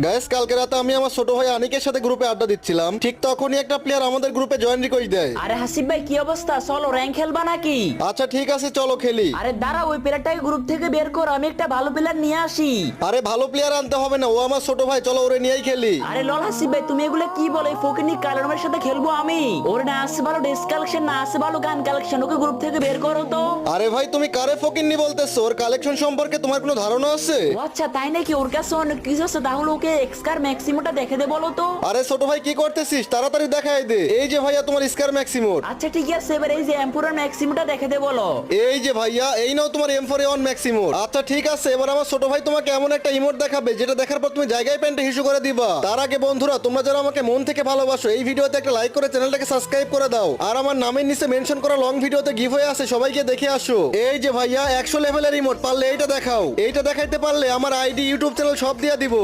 Guys, কালকে রাতে আমি আমার ছোট ভাই আনিকের সাথে গ্রুপে আড্ডা দিচ্ছিলাম, ঠিক তখনই একটা প্লেয়ার আমাদের গ্রুপে জয়েন রিকোয়েস্ট দেয়। আরে হাসিব ভাই কি অবস্থা, চলো র্যাঙ্ক খেলবা নাকি? আচ্ছা ঠিক আছে, চলো খেলি। আরে দাঁড়া, ওই প্লেয়ারটাকে গ্রুপ থেকে বের কর, আমি একটা ভালো প্লেয়ার নিয়ে আসি। আরে ভালো প্লেয়ার আনতে হবে না, ও আমার ছোট ভাই, চলো ওরে নিয়েই খেলি। আরে লল হাসিব ভাই, তুমি এগুলো কি বলে? ফকিনি কালারমের সাথে খেলবো আমি? ওর না আছে ভালো ড্রেস কালেকশন, না আছে ভালো গান কালেকশন, ওকে গ্রুপ থেকে বের করো তো। আরে ভাই, তুমি কারে ফকিন্নি বলতেছো? ওর কালেকশন সম্পর্কে তোমার কোনো ধারণা আছে? ও আচ্ছা, তাই নাকি? ওর কাছে অনেক কিছু আছে, তাহলে ওকে এক্সকার ম্যাক্সিমোটা দেখে দে বলো তো। আরে ছোট ভাই, কি করতেছিস? তাড়াতাড়ি দেখাই দে। এই যে ভাইয়া তোমার স্কার ম্যাক্সিমোর। আচ্ছা ঠিক আছে, এবার এই যে এম্পুরার ম্যাক্সিমোটা দেখে দে বলো। এই যে ভাইয়া, এই নাও তোমার M4A1 ম্যাক্সিমোর। আচ্ছা ঠিক আছে, এবার আমার ছোট ভাই তোমাকে এমন একটা ইমোট দেখাবে যেটা দেখার পর তুমি জায়গায় প্যান্টে হিসু করে দিবা। তার আগে বন্ধুরা, তোমরা যারা আমাকে মন থেকে ভালোবাসো, এই ভিডিওতে একটা লাইক করে চ্যানেলটাকে সাবস্ক্রাইব করে দাও। আর আমার নামের নিচে মেনশন করা লং ভিডিওতে গিভ হয়ে আছে, সবাইকে দেখে আসো। এই যে ভাইয়া 100 লেভেলের ইমোট, পারলে এইটা দেখাও। এইটা দেখাইতে পারলে আমার আইডি, ইউটিউব চ্যানেল সব দিয়ে দিব।